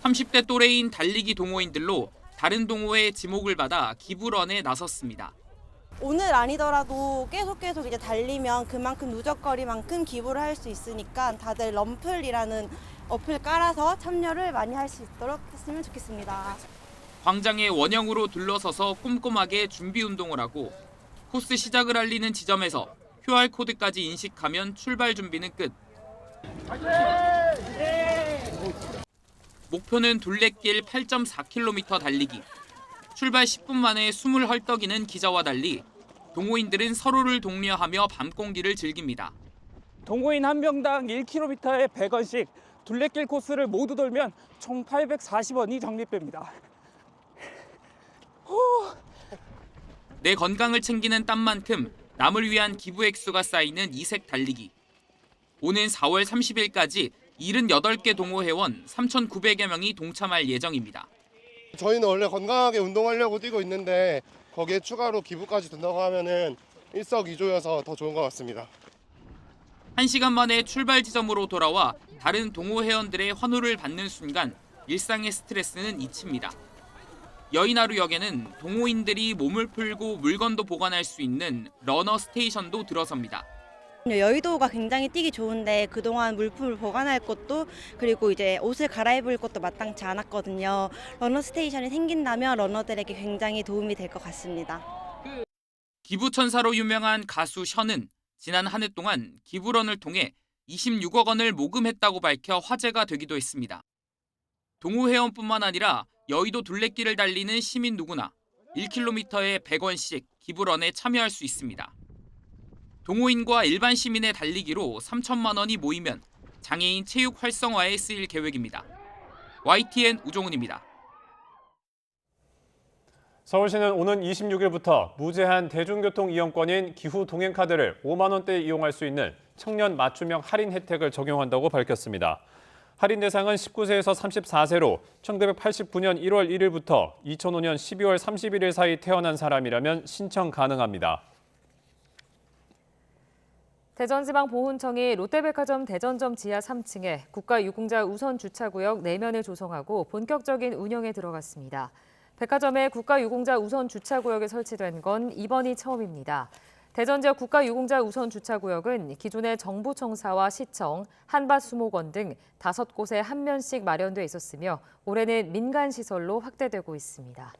30대 또래인 달리기 동호인들로 다른 동호회의 지목을 받아 기부런에 나섰습니다. 오늘 아니더라도 계속 이제 달리면 그만큼 누적거리만큼 기부를 할 수 있으니까 다들 럼플이라는 어플 깔아서 참여를 많이 할 수 있도록 했으면 좋겠습니다. 광장에 원형으로 둘러서서 꼼꼼하게 준비 운동을 하고 코스 시작을 알리는 지점에서 QR코드까지 인식하면 출발 준비는 끝. 목표는 둘레길 8.4km 달리기. 출발 10분 만에 숨을 헐떡이는 기자와 달리 동호인들은 서로를 독려하며 밤 공기를 즐깁니다. 동호인 한 명당 1km에 100원씩 둘레길 코스를 모두 돌면 총 840원이 적립됩니다. 내 건강을 챙기는 땀만큼 남을 위한 기부 액수가 쌓이는 이색 달리기. 오는 4월 30일까지 78개 동호회원 3,900여 명이 동참할 예정입니다. 저희는 원래 건강하게 운동하려고 뛰고 있는데 거기에 추가로 기부까지 된다고 하면은 일석이조여서 더 좋은 것 같습니다. 1시간 만에 출발 지점으로 돌아와 다른 동호회원들의 환호를 받는 순간 일상의 스트레스는 잊힙니다. 여의나루역에는 동호인들이 몸을 풀고 물건도 보관할 수 있는 러너 스테이션도 들어섭니다. 여의도가 굉장히 뛰기 좋은데 그동안 물품을 보관할 곳도 그리고 이제 옷을 갈아입을 곳도 마땅치 않았거든요. 러너 스테이션이 생긴다면 러너들에게 굉장히 도움이 될 것 같습니다. 기부천사로 유명한 가수 션은 지난 한 해 동안 기부런을 통해 26억 원을 모금했다고 밝혀 화제가 되기도 했습니다. 동호회원뿐만 아니라 여의도 둘레길을 달리는 시민 누구나 1km에 100원씩 기부런에 참여할 수 있습니다. 동호인과 일반 시민의 달리기로 3천만 원이 모이면 장애인 체육 활성화에 쓰일 계획입니다. YTN 우종훈입니다. 서울시는 오는 26일부터 무제한 대중교통 이용권인 기후 동행카드를 5만 원대에 이용할 수 있는 청년 맞춤형 할인 혜택을 적용한다고 밝혔습니다. 할인 대상은 19세에서 34세로 1989년 1월 1일부터 2005년 12월 31일 사이 태어난 사람이라면 신청 가능합니다. 대전지방보훈청이 롯데백화점 대전점 지하 3층에 국가유공자 우선 주차구역 4면을 조성하고 본격적인 운영에 들어갔습니다. 백화점에 국가유공자 우선 주차구역이 설치된 건 이번이 처음입니다. 대전 지역 국가유공자 우선 주차구역은 기존의 정부청사와 시청, 한밭수목원 등 5곳에 한 면씩 마련돼 있었으며 올해는 민간시설로 확대되고 있습니다.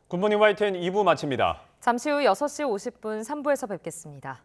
굿모닝 YTN 2부 마칩니다. 잠시 후 6시 50분 3부에서 뵙겠습니다.